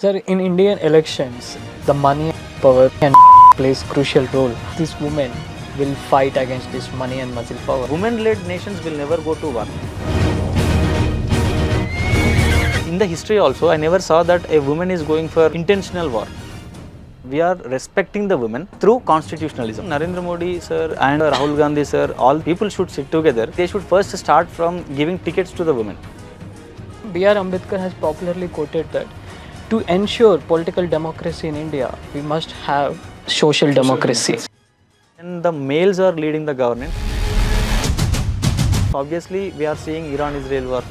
Sir, in Indian elections, the money and power can plays crucial role. This woman will fight against this money and muscle power. Women-led nations will never go to war. In the history also, I never saw that a woman is going for intentional war. We are respecting the women through constitutionalism. Narendra Modi sir and Rahul Gandhi sir, all people should sit together. They should first start from giving tickets to the women. B.R. Ambedkar has popularly quoted that to ensure political democracy in India, we must have social democracy. And the males are leading the government. Obviously, we are seeing Iran-Israel war.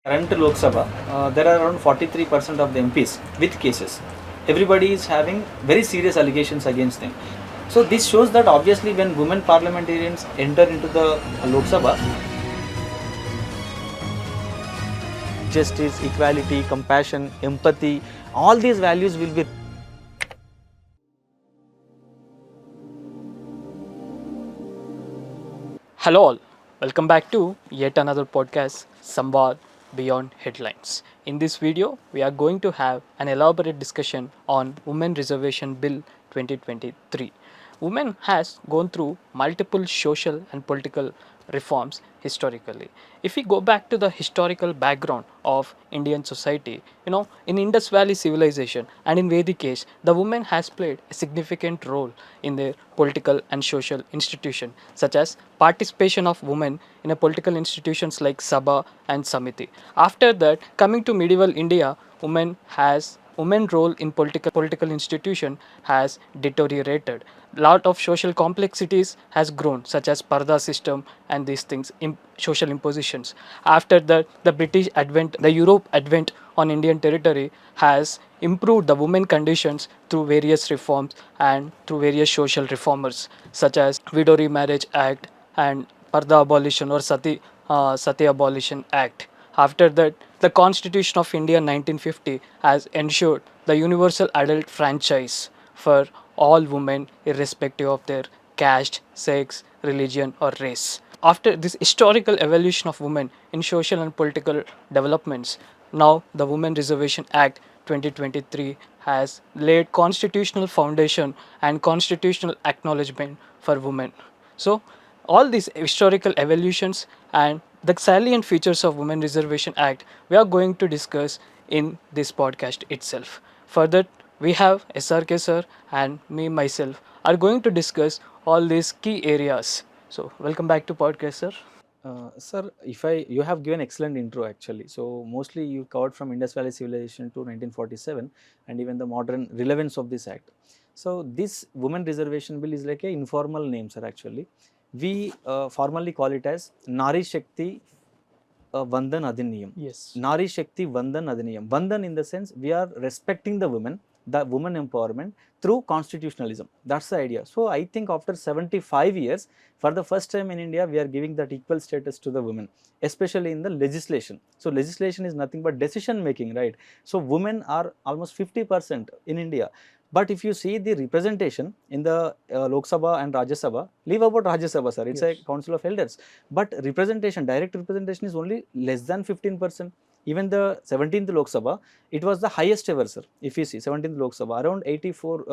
Current Lok Sabha, there are around 43% of the MPs with cases. Everybody is having very serious allegations against them. So this shows that obviously when women parliamentarians enter into the Lok Sabha, justice, equality, compassion, empathy, all these values will be. Hello all, welcome back to yet another podcast, Samvaad Beyond Headlines. In this video, we are going to have an elaborate discussion on Women Reservation Bill 2023. Women has gone through multiple social and political reforms historically. If we go back to the historical background of Indian society, in Indus Valley civilization and in Vedic age, the woman has played a significant role in their political and social institution, such as participation of women in a political institutions like Sabha and Samiti. After that, coming to medieval India, women role in political institution has deteriorated. Lot of social complexities has grown, such as parda system and these things, social impositions. After that, the Europe advent on Indian territory has improved the women conditions through various reforms and through various social reformers, such as Widow Remarriage Act and Parda Abolition or Sati Abolition Act. After that, the Constitution of India 1950 has ensured the universal adult franchise for all women irrespective of their caste, sex, religion or race. After this historical evolution of women in social and political developments, now the Women Reservation Act 2023 has laid constitutional foundation and constitutional acknowledgement for women. So all these historical evolutions and the salient features of Women Reservation Act we are going to discuss in this podcast itself. Further, we have SRK sir and me myself are going to discuss all these key areas. So welcome back to podcast sir. Sir, you have given excellent intro actually. So mostly you covered from Indus Valley Civilization to 1947 and even the modern relevance of this act. So this Women Reservation Bill is like a informal name, sir. Actually, we formally call it as Nari Shakti Vandan Adhiniyam. Yes. Nari Shakti Vandan Adhiniyam. Vandan in the sense we are respecting the women empowerment through constitutionalism. That's the idea. So I think after 75 years, for the first time in India, we are giving that equal status to the women, especially in the legislation. So legislation is nothing but decision making, right? So women are almost 50% in India. But if you see the representation in the Lok Sabha and Rajya Sabha, leave about Rajya Sabha, sir. It's a council of elders. But representation, direct representation is only less than 15%. Even the 17th Lok Sabha, it was the highest ever, sir. If you see 17th Lok Sabha, around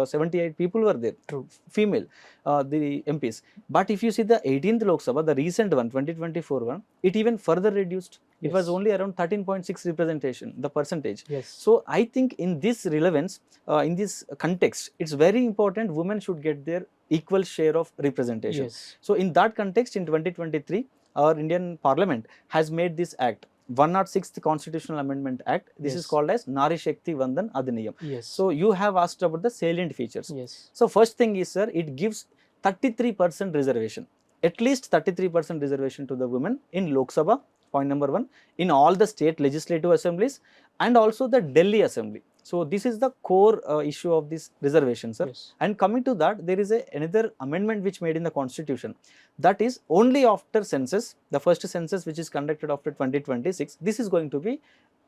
78 people were there, True. female, the MPs. But if you see the 18th Lok Sabha, the recent one, 2024 one, it even further reduced. It was only around 13.6 representation, the percentage. Yes. So I think in this relevance, in this context, it's very important women should get their equal share of representation. Yes. So in that context, in 2023, our Indian Parliament has made this act. 106th Constitutional Amendment Act. This is called as Nari Shakti Vandan Adhiniyam. Yes. So you have asked about the salient features. Yes. So first thing is, sir, it gives 33% reservation, at least 33% reservation to the women in Lok Sabha, point number one, in all the state legislative assemblies and also the Delhi Assembly. So this is the core issue of this reservation, sir. Yes. And coming to that, there is another amendment which made in the constitution. That is only after census, the first census which is conducted after 2026, this is going to be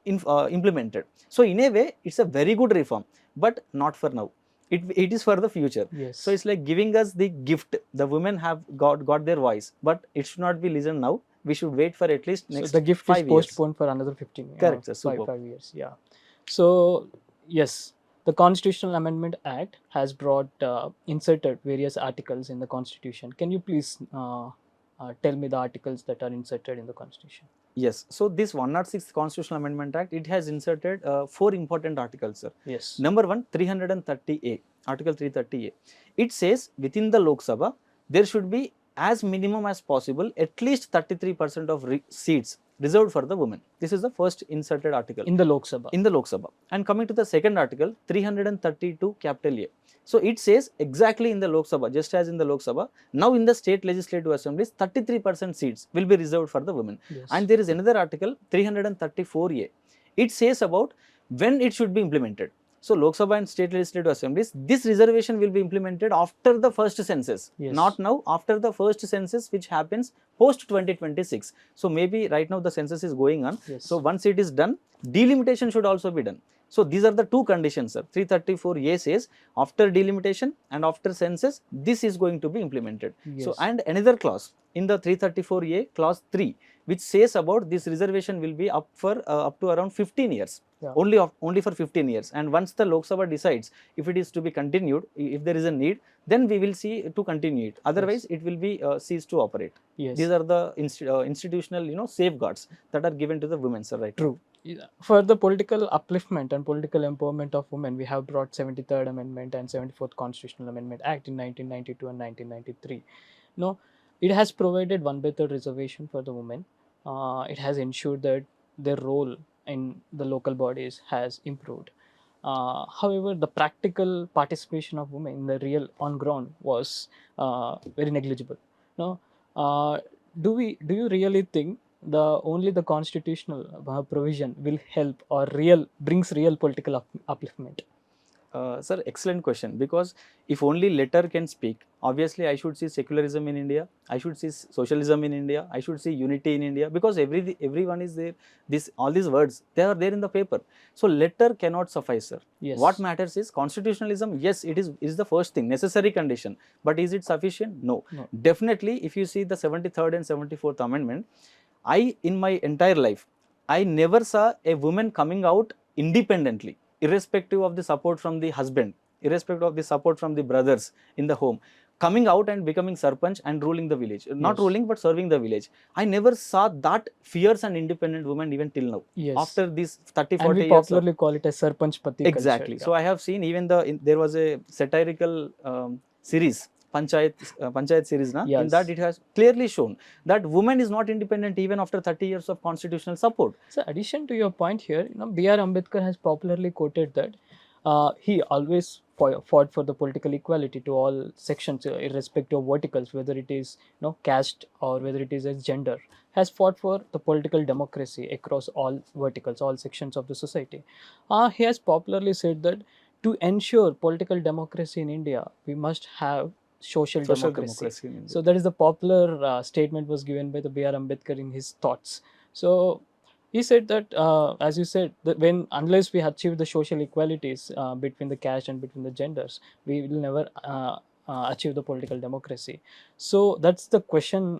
implemented. So in a way, it's a very good reform, but not for now. it is for the future. Yes. So it's like giving us the gift. The women have got their voice, but it should not be listened now. We should wait for at least So next the gift is 5 years. postponed for another 15, Correct, sir. five, Superb. 5 years. Yeah. So yes, the Constitutional Amendment Act has brought inserted various articles in the Constitution. Can you please tell me the articles that are inserted in the Constitution? Yes. So this 106th Constitutional Amendment Act, it has inserted 4 important articles, sir. Yes. Number 1, 330A, Article 330A. It says within the Lok Sabha, there should be as minimum as possible at least 33% of seats reserved for the women. This is the first inserted article In the Lok Sabha. in the Lok Sabha. And coming to the second article, 332 capital A. So it says exactly in the Lok Sabha, just as in the Lok Sabha, now in the state legislative assemblies, 33% seats will be reserved for the women. Yes. And there is another article, 334A. It says about when it should be implemented. So Lok Sabha and state legislative assemblies, this reservation will be implemented after the first census, Yes. not now, after the first census which happens post 2026. So maybe right now the census is going on. Yes. So once it is done, delimitation should also be done. So these are the two conditions, sir. 334A says after delimitation and after census, this is going to be implemented. Yes. So and another clause in the 334A, clause 3, which says about this reservation will be up for up to around 15 years. Yeah. Only for 15 years. And once the Lok Sabha decides if it is to be continued, if there is a need, then we will see to continue it. Otherwise, it will be ceased to operate. Yes. These are the institutional, safeguards that are given to the women, sir. Right. True. For the political upliftment and political empowerment of women, we have brought 73rd Amendment and 74th Constitutional Amendment Act in 1992 and 1993. No, it has provided 1/3 reservation for the women. It has ensured that their role in the local bodies has improved. However, the practical participation of women in the real on ground was very negligible. No, do you really think the constitutional provision will help or brings real political upliftment? Sir, excellent question. Because if only letter can speak, obviously I should see secularism in India, I should see socialism in India, I should see unity in India, because everyone is there. All these words, they are there in the paper. So letter cannot suffice, sir. Yes. What matters is constitutionalism. Yes, it is the first thing, necessary condition. But is it sufficient? No. Definitely, if you see the 73rd and 74th Amendment, in my entire life, I never saw a woman coming out independently, irrespective of the support from the husband, irrespective of the support from the brothers in the home, coming out and becoming sarpanch and ruling the village. Not ruling, but serving the village. I never saw that fierce and independent woman even till now. Yes. After these 30, 40 and we years. popularly call it as sarpanch pati Exactly. culture. So I have seen even there was a satirical series, Panchayat series, na? Yes. In that it has clearly shown that woman is not independent even after 30 years of constitutional support. So, addition to your point here, B.R. Ambedkar has popularly quoted that he always fought for the political equality to all sections, irrespective of verticals, whether it is caste or whether it is as gender. Has fought for the political democracy across all verticals, all sections of the society. He has popularly said that to ensure political democracy in India, we must have social democracy. So that is the popular statement was given by the B.R. Ambedkar in his thoughts. So he said that, as you said, that unless we achieve the social equalities between the caste and between the genders, we will never achieve the political democracy. So that's the question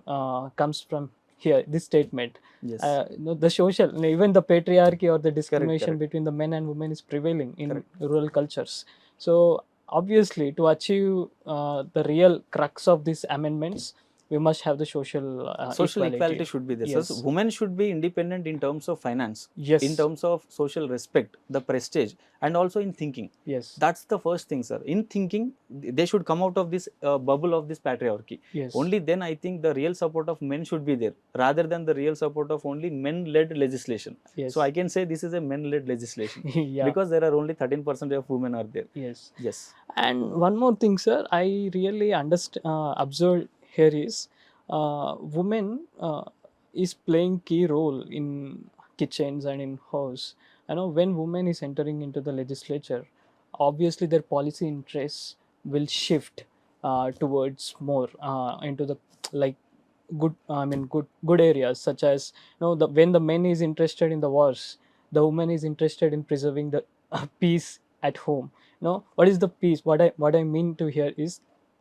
comes from here. This statement, Yes. The social, even the patriarchy or the discrimination correct. between the men and women is prevailing in rural cultures. So obviously, to achieve the real crux of these amendments, we must have the social equality should be there. Yes. So women should be independent in terms of finance, Yes. in terms of social respect, the prestige, and also in thinking. Yes. That's the first thing, sir. In thinking, they should come out of this bubble of this patriarchy. Yes. Only then I think the real support of men should be there, rather than the real support of only men-led legislation. Yes. So I can say this is a men-led legislation. Yeah. Because there are only 13% of women are there. Yes. Yes. And one more thing, sir, I really observed here is women is playing key role in kitchens and in house. When women is entering into the legislature, obviously their policy interests will shift towards more into the like good areas, such as when the men is interested in the wars, the woman is interested in preserving the peace at home. No, what is the peace? What I mean to hear is,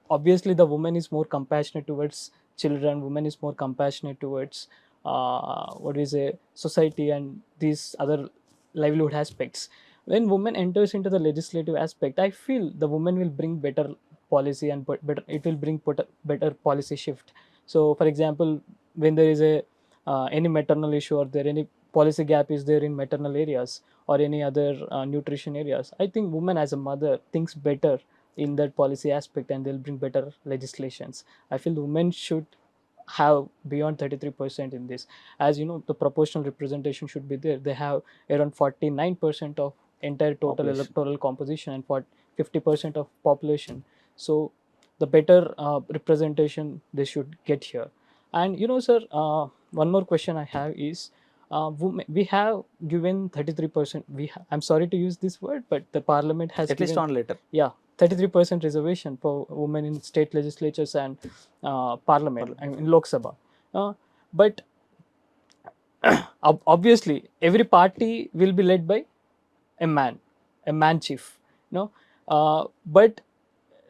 obviously the woman is more compassionate towards children. Woman is more compassionate towards what is a society and these other livelihood aspects. When woman enters into the legislative aspect, I feel the woman will bring better policy and better, it will bring better policy shift. So for example, when there is a any maternal issue, or there any policy gap is there in maternal areas or any other nutrition areas, I think woman as a mother thinks better in that policy aspect, and they'll bring better legislations. I feel women should have beyond 33% in this. As you know, the proportional representation should be there. They have around 49% of entire total Population. electoral composition and for 50% of population. So the better representation they should get here. And you know, sir, one more question I have is, we have given 33%. I'm sorry to use this word, but the parliament has At least given, on letter. yeah, 33% reservation for women in state legislatures and parliament, I mean, in Lok Sabha. But obviously, every party will be led by a man, a man chief. No, but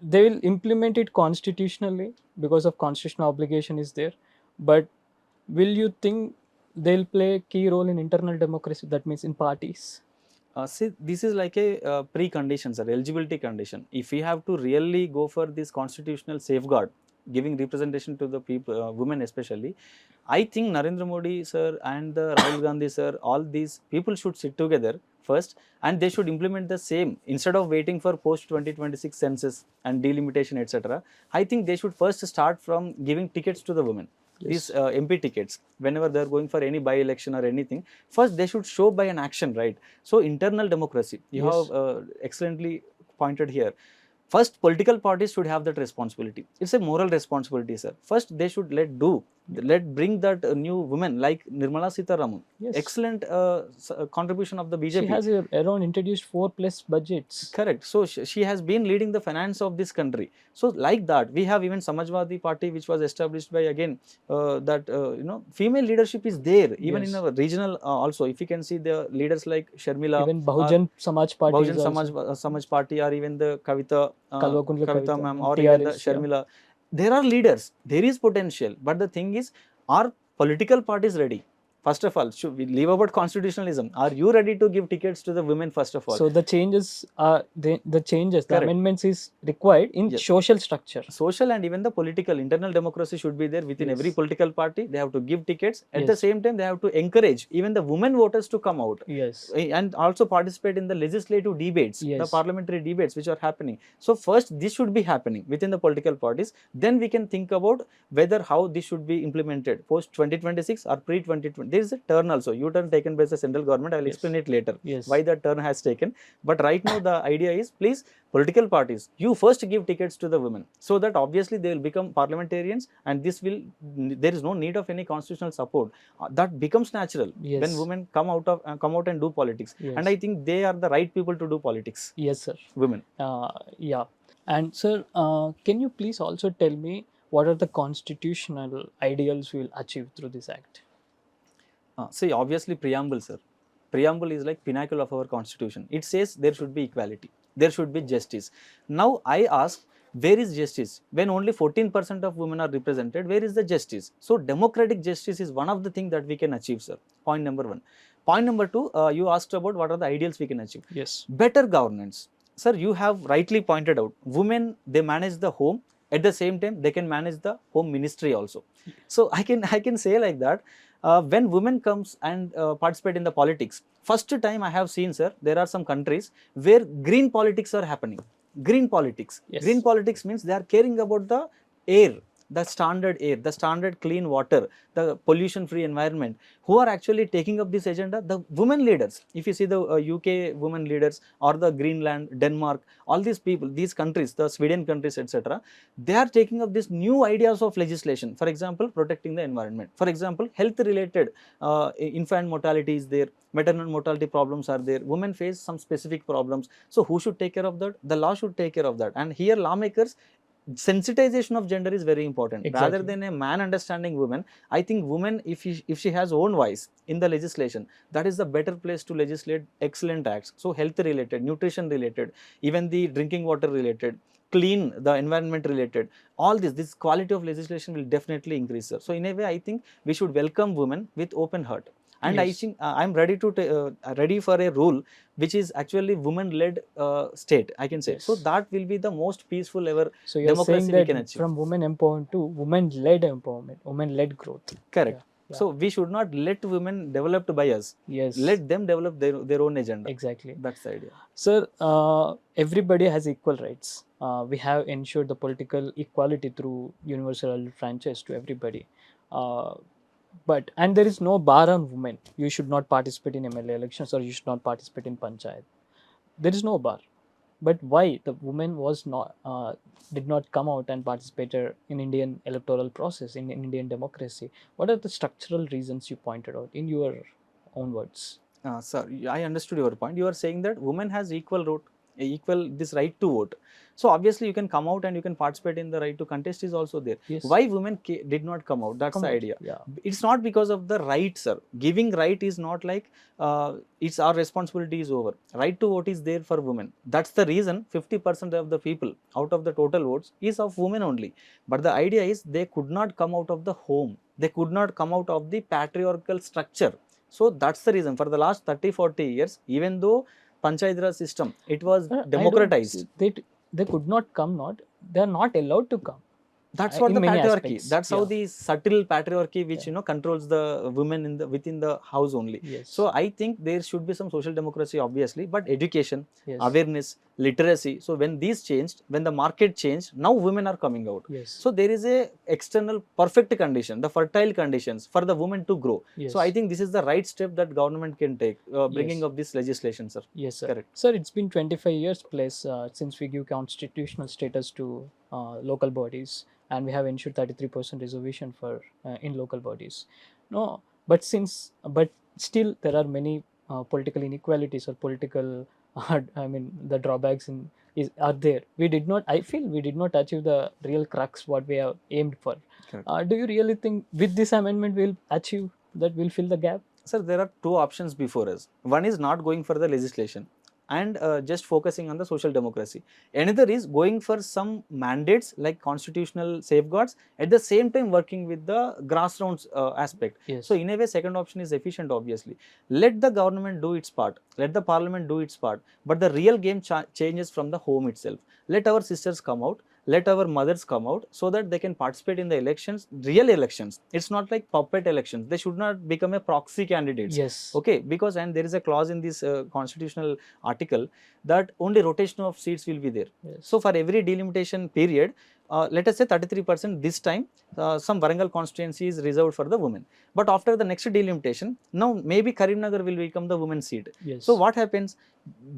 they will implement it constitutionally because of constitutional obligation is there. But will you think they'll play a key role in internal democracy? That means in parties. See, this is like a precondition, sir, eligibility condition. If we have to really go for this constitutional safeguard, giving representation to the people, women especially, I think Narendra Modi sir and the Rahul Gandhi sir, all these people should sit together first, and they should implement the same instead of waiting for post 2026 census and delimitation, etc. I think they should first start from giving tickets to the women. These Yes. MP tickets, whenever they are going for any by election or anything, first they should show by an action, right? So internal democracy, you Yes. have excellently pointed here. First, political parties should have that responsibility. It's a moral responsibility, sir. First, they should let bring that new woman like Nirmala Sitharaman. Yes. Excellent contribution of the She BJP. has around introduced 4+ budgets. Correct. So she has been leading the finance of this country. So like that, we have even Samajwadi party, which was established by again that female leadership is there even in Yes. our regional also. If you can see the leaders like Sharmila Even or Bahujan Samaj Party Bahujan is Samaj, also Samaj Party, or even the Kalwakundla Kavita Kavita ma'am, and or even the TRS. Yeah. Sharmila. There are leaders. There is potential. But the thing is, are political parties ready? First of all, should we leave about constitutionalism? Are you ready to give tickets to the women first of all? So the changes are the Correct. amendments is required in Yes. social structure. Social and even the political internal democracy should be there within every Yes. political party. They have to give tickets. At the Yes. same time, they have to encourage even the women voters to come out Yes. and also participate in the legislative debates, the Yes. parliamentary debates which are happening. So first, this should be happening within the political parties. Then we can think about whether how this should be implemented post 2026 or pre 2020. There is a turn also, U-turn taken by the central government. I'll Yes. explain it later Yes. why the turn has taken. But right now the idea is, please, political parties, you first give tickets to the women, so that obviously they will become parliamentarians, and this will, there is no need of any constitutional support. That becomes natural. Yes. When women come out and do politics. Yes. And I think they are the right people to do politics. Yes, sir. Women. Yeah. And sir, can you please also tell me what are the constitutional ideals we will achieve through this act? See, obviously, preamble, sir. Preamble is like pinnacle of our constitution. It says there should be equality, there should be justice. Now, I ask, where is justice? When only 14% of women are represented, where is the justice? So, democratic justice is one of the things that we can achieve, sir. Point number one. Point number two, you asked about what are the ideals we can achieve. Yes. Better governance. Sir, you have rightly pointed out, women, they manage the home. At the same time, they can manage the home ministry also. So I can say like that. When women comes and participate in the politics, first time I have seen, sir, there are some countries where green politics are happening. Green politics. Yes. Green politics means they are caring about the air, the standard clean water, the pollution free environment. Who are actually taking up this agenda? The women leaders. If you see the UK women leaders, or the Greenland, Denmark, all these people, these countries, the Sweden countries, etc., they are taking up these new ideas of legislation. For example, protecting the environment. For example, health related infant mortality is there, maternal mortality problems are there, women face some specific problems. So who should take care of that? The law should take care of that. And here lawmakers, sensitization of gender is very important. Rather Exactly. than a man understanding women, I think woman, if she has own voice in the legislation, that is the better place to legislate excellent acts. So health related, nutrition related, even the drinking water related, clean the environment related, all this quality of legislation will definitely increase, sir. So in a way, I think we should welcome women with open heart. And I Yes. think I'm ready to ready for a rule which is actually woman led state, I can say. So Yes. that will be the most peaceful ever So you're saying democracy we that can achieve. from women empowerment to women-led empowerment, women-led growth. Correct. Yeah. Yeah. So we should not let women developed by us. Yes. Let them develop their own agenda. Exactly. That's the idea. Sir, everybody has equal rights. We have ensured the political equality through universal franchise to everybody. Uh, but and there is no bar on women. You should not participate in MLA elections or you should not participate in panchayat. There is no bar. But why the woman was not did not come out and participated in Indian electoral process in Indian democracy? What are the structural reasons you pointed out in your own words? Sir, I understood your point. You are saying that women has equal vote, equal this right to vote. So obviously you can come out and you can participate in the right to contest is also there. Yes. Why women did not come out? That's Come the out. idea. Yeah. It's not because of the right, sir. Giving right is not like it's our responsibility is over. Right to vote is there for women. That's the reason 50% of the people out of the total votes is of women only. But the idea is they could not come out of the home. They could not come out of the patriarchal structure. So that's the reason for the last 30-40 years, even though Panchayat Raj system, it was I don't democratized. see they could not come. Not they are not allowed to come. That's what In the many patriarchy. aspects. That's how Yeah. the subtle patriarchy which Yeah. controls the women in the within the house only. Yes. So I think there should be some social democracy obviously, but education, Yes. awareness, literacy. So when these changed, when the market changed, now women are coming out. Yes. So there is a external perfect condition, the fertile conditions for the women to grow. Yes. So I think this is the right step that government can take, bringing Yes. up this legislation, sir. Yes, sir. Correct. Sir, it's been 25 years plus since we give constitutional status to local bodies, and we have ensured 33% reservation for in local bodies. No, but still there are many political inequalities or political, I mean, the drawbacks in are there. We did not. I feel we did not achieve the real crux what we have aimed for. Correct. Do you really think with this amendment we'll achieve that? Will fill the gap? Sir, there are two options before us. One is not going for the legislation and just focusing on the social democracy. Another is going for some mandates like constitutional safeguards, at the same time working with the grassroots aspect. Yes. So in a way, second option is efficient obviously. Let the government do its part, let the parliament do its part, but the real game changes from the home itself. Let our sisters come out, let our mothers come out so that they can participate in the elections, real elections. It's not like puppet elections. They should not become a proxy candidates. Yes. Okay, because and there is a clause in this constitutional article that only rotation of seats will be there. Yes. So for every delimitation period, let us say 33% this time, some Varangal constituency is reserved for the women. But after the next delimitation, now maybe Karimnagar will become the women's seat. Yes. So what happens?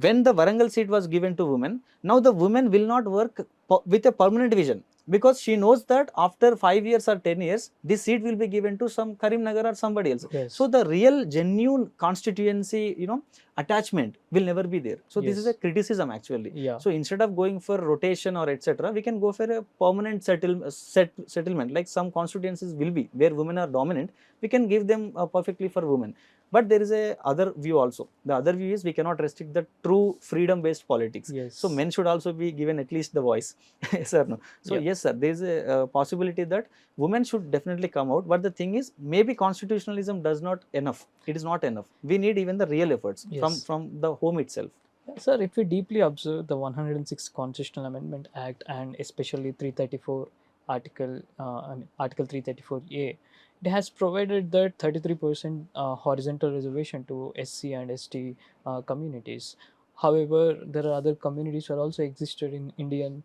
When the Varangal seat was given to women, now the women will not work with a permanent vision, because she knows that after 5 years or 10 years, this seat will be given to some Karimnagar or somebody else. Yes. So the real genuine constituency, attachment will never be there. So this is a criticism actually. Yeah. So instead of going for rotation or etc., we can go for a permanent settlement. Like some constituencies will be where women are dominant, we can give them perfectly for women. But there is a other view also. The other view is we cannot restrict the true freedom-based politics. Yes. So men should also be given at least the voice. Yes or no? So yes, sir, there is a possibility that women should definitely come out. But the thing is, maybe constitutionalism does not enough. It is not enough. We need even the real efforts from the home itself. Sir, if we deeply observe the 106 Constitutional Amendment Act and especially 334 Article, Article 334A, it has provided that 33% horizontal reservation to SC and ST communities. However, there are other communities that also existed in Indian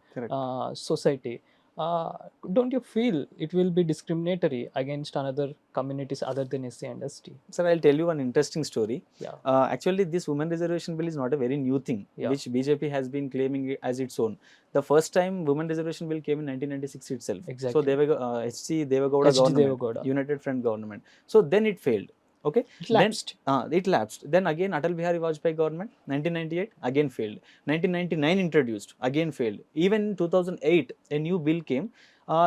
society. Don't you feel it will be discriminatory against another communities other than SC and ST? Sir, I'll tell you one interesting story. Yeah. Actually, this women reservation bill is not a very new thing, Yeah. which BJP has been claiming it as its own. The first time women reservation bill came in 1996 itself. Exactly. So HC Devagowda HG government, Devagowda. United Front government. So then it failed. Okay, It then lapsed. it lapsed. Then again Atal Bihari Vajpayee government, 1998 again failed. 1999 introduced, again failed. Even in 2008 a new bill came.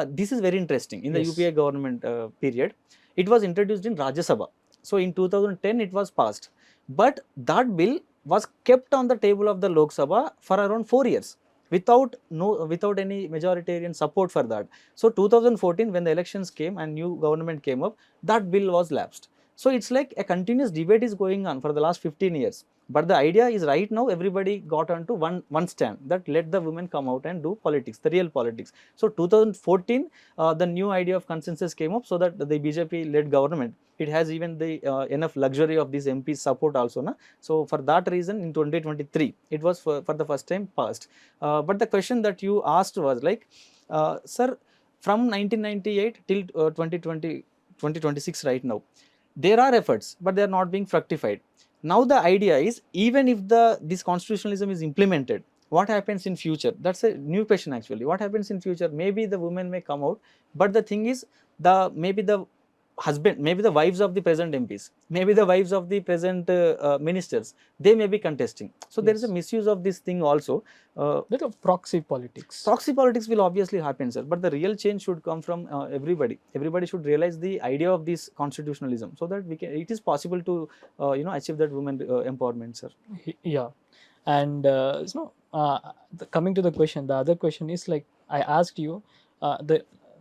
This is very interesting. In the Yes. UPA government period, it was introduced in Rajya Sabha. So in 2010 it was passed, but that bill was kept on the table of the Lok Sabha for around 4 years without any majoritarian support for that. So 2014 when the elections came and new government came up, that bill was lapsed. So it's like a continuous debate is going on for the last 15 years. But the idea is right now everybody got onto one stand, that let the women come out and do politics, the real politics. So 2014, the new idea of consensus came up, so that the BJP led government, it has even the enough luxury of this MP support also. Na? So for that reason in 2023 it was for the first time passed. But the question that you asked was like, sir, from 1998 till 2026 right now, there are efforts but they are not being fructified. Now the idea is, even if this constitutionalism is implemented, what happens in future? That's a new question actually. What happens in future? Maybe the women may come out, but the thing is, maybe the husband, maybe the wives of the present MPs, maybe the wives of the present ministers, they may be contesting. So there is a Yes. misuse of this thing also. Little proxy politics. Proxy politics will obviously happen, sir, but the real change should come from everybody. Everybody should realize the idea of this constitutionalism, so that it is possible to achieve that women empowerment, sir. Yeah. And coming to the question, the other question is like I asked you,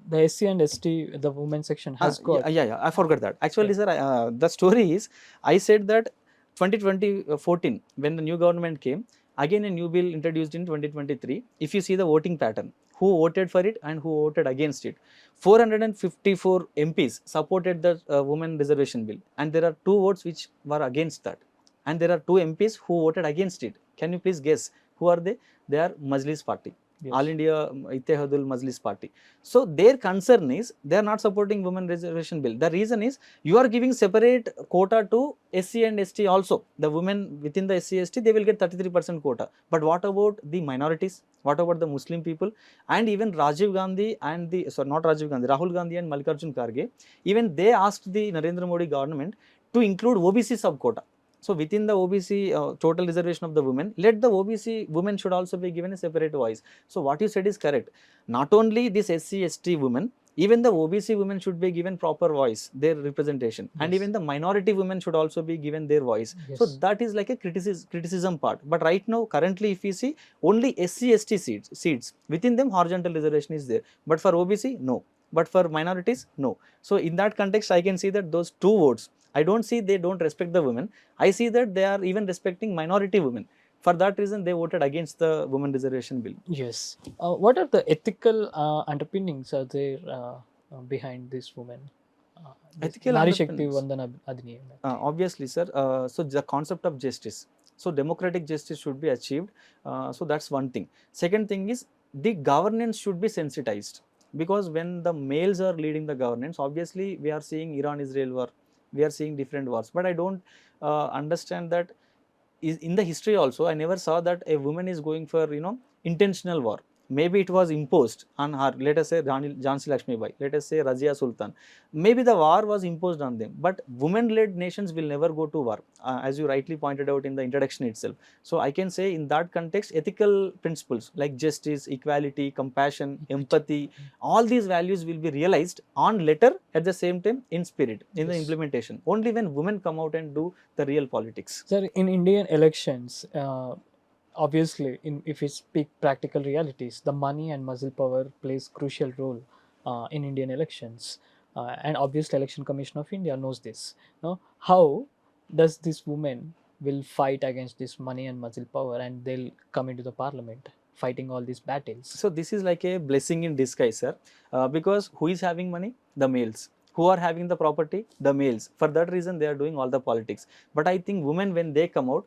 the SC and ST, the women section has got. Yeah, I forgot that. Yeah. Actually, sir, the story is, I said that 2014, when the new government came, again a new bill introduced in 2023. If you see the voting pattern, who voted for it and who voted against it, 454 MPs supported the women reservation bill, and there are two votes which were against that, and there are two MPs who voted against it. Can you please guess who are they? They are Majlis Party, Yes. All India Ittehadul Majlis Party. So their concern is they are not supporting women reservation bill. The reason is, you are giving separate quota to SC and ST also. The women within the SC ST, they will get 33% quota. But what about the minorities? What about the Muslim people? And even Rajiv Gandhi and not Rajiv Gandhi, Rahul Gandhi and Mallikarjun Kharge, even they asked the Narendra Modi government to include OBC sub quota. So within the OBC total reservation of the women, let the OBC women should also be given a separate voice. So what you said is correct. Not only this SC, ST women, even the OBC women should be given proper voice, their representation, and Yes. even the minority women should also be given their voice. So Yes. that is like a criticism part. But right now, currently, if you see, only SC, ST seats within them horizontal reservation is there. But for OBC, no. But for minorities, no. So in that context, I can see that those two votes, I don't see they don't respect the women. I see that they are even respecting minority women. For that reason, they voted against the women reservation bill. Yes. What are the ethical underpinnings are there behind this woman? This Ethical Nari Shakti underpinnings. Vandana Adhiniyam. Obviously, sir. So the concept of justice. So democratic justice should be achieved. So that's one thing. Second thing is, the governance should be sensitized, because when the males are leading the governance, obviously we are seeing Iran-Israel war, we are seeing different wars. But I don't understand that is in the history also. I never saw that a woman is going for intentional war. Maybe it was imposed on her. Let us say Jhansi Lakshmi Bai. Let us say Razia Sultan. Maybe the war was imposed on them. But women-led nations will never go to war, as you rightly pointed out in the introduction itself. So I can say in that context, ethical principles like justice, equality, compassion, empathy, all these values will be realized on letter, at the same time in spirit, in the Yes. implementation. Only when women come out and do the real politics. Sir, in Indian elections, obviously, if we speak practical realities, the money and muscle power plays crucial role in Indian elections, and obviously, Election Commission of India knows this. No, how does this woman will fight against this money and muscle power, and they'll come into the parliament fighting all these battles? So this is like a blessing in disguise, sir, because who is having money? The males. Who are having the property? The males. For that reason, they are doing all the politics. But I think women, when they come out,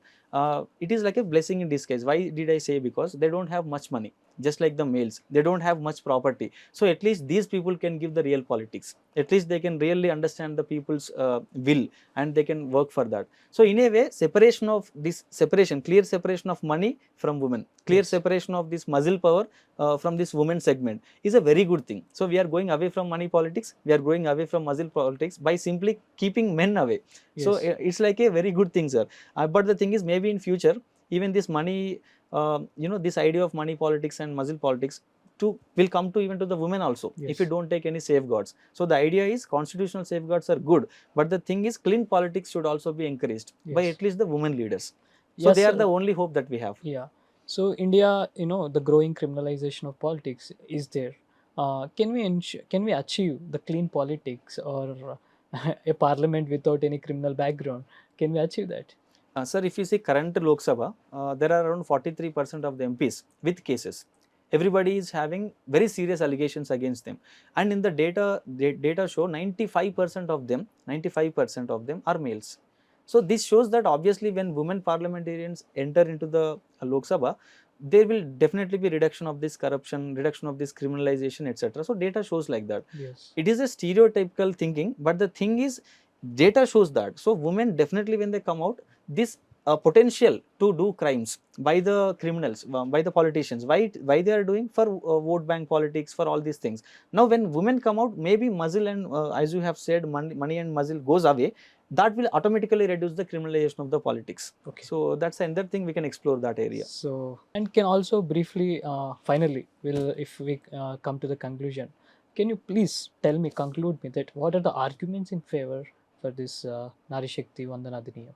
it is like a blessing in disguise. Why did I say? Because they don't have much money. just like the males. They don't have much property. So at least these people can give the real politics. At least they can really understand the people's will, and they can work for that. So in a way, separation of this separation, clear separation of money from women, clear Yes. separation of this muscle power from this women segment is a very good thing. So we are going away from money politics, we are going away from muscle politics by simply keeping men away. So Yes. it's like a very good thing, sir. But the thing is, maybe in future, even this money, this idea of money politics and muscle politics will come to even to the women also, if you Yes. don't take any safeguards. So the idea is constitutional safeguards are good, but the thing is clean politics should also be encouraged by Yes. at least the women leaders. So they Yes. are the only hope that we have. Yeah. So India, the growing criminalization of politics is there. Can we achieve the clean politics or a parliament without any criminal background? Can we achieve that? Sir, if you see current Lok Sabha, there are around 43% of the MPs with cases. Everybody is having very serious allegations against them, and in the data show 95% of them, 95% of them are males. So this shows that obviously when women parliamentarians enter into the Lok Sabha, there will definitely be reduction of this corruption, reduction of this criminalization, etc. So data shows like that. Yes. It is a stereotypical thinking, but the thing is, data shows that. So women definitely, when they come out, this potential to do crimes by the criminals, by the politicians, why they are doing for vote bank politics, for all these things. Now when women come out, maybe muzzle and as you have said, money and muzzle goes away. That will automatically reduce the criminalization of the politics. Okay. So that's another thing we can explore that area. So, and can also briefly, finally, will if we come to the conclusion, can you please tell me, conclude me that what are the arguments in favor for this Nari Shakti Vandana Adhiniyam?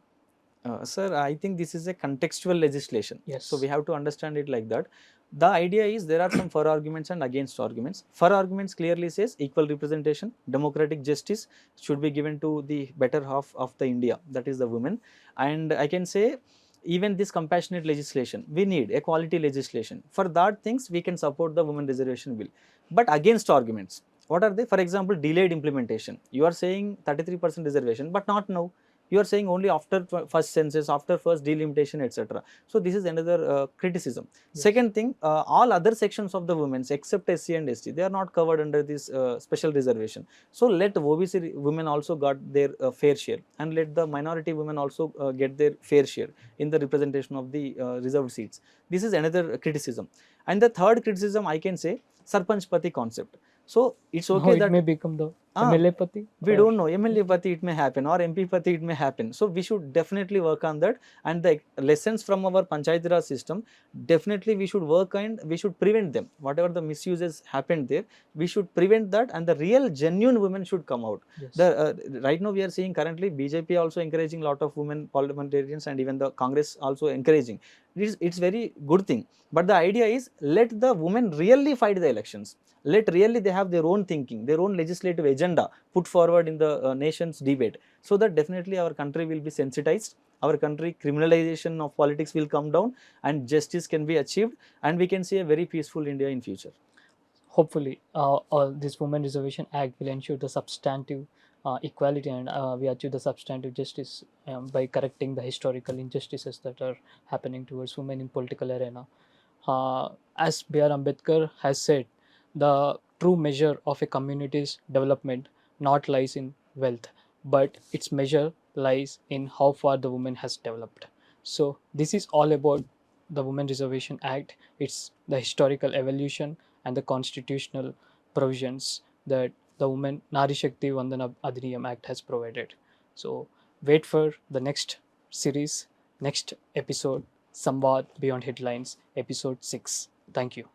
Sir, I think this is a contextual legislation. Yes. So we have to understand it like that. The idea is there are some for arguments and against arguments. For arguments clearly says equal representation, democratic justice should be given to the better half of the India, that is the women. And I can say even this compassionate legislation, we need equality legislation. For that things, we can support the women reservation bill. But against arguments, what are they? For example, delayed implementation. You are saying 33% reservation, but not now. You are saying only after first census, after first delimitation, etc. So this is another criticism. Yes. Second thing, all other sections of the women's except SC and ST, they are not covered under this special reservation. So let OBC women also got their fair share, and let the minority women also get their fair share in the representation of the reserved seats. This is another criticism. And the third criticism, I can say, Sarpanch Pati concept. So it's No, okay it that may become the ah, MLA Pati. we Or don't know, MLA Pati it may happen, or MP Pati it may happen. So we should definitely work on that, and the lessons from our Panchayati Raj system, definitely we should work and we should prevent them. Whatever the misuses happened there, we should prevent that, and the real genuine women should come out. yes. Right now we are seeing currently BJP also encouraging a lot of women parliamentarians, and even the Congress also encouraging. It's very good thing, but the idea is let the women really fight the elections. Let really they have their own thinking, their own legislative agenda put forward in the nation's debate, so that definitely our country will be sensitized, our country criminalization of politics will come down, and justice can be achieved, and we can see a very peaceful India in future. Hopefully, this Women Reservation Act will ensure the substantive equality, and we achieve the substantive justice by correcting the historical injustices that are happening towards women in political arena. As B.R. Ambedkar has said, the true measure of a community's development not lies in wealth, but its measure lies in how far the woman has developed. So this is all about the Women Reservation Act. It's the historical evolution and the constitutional provisions that the Women Nari Shakti Vandana Adhiniyam Act has provided. So wait for the next series, next episode, Samvaad Beyond Headlines, episode 6. Thank you.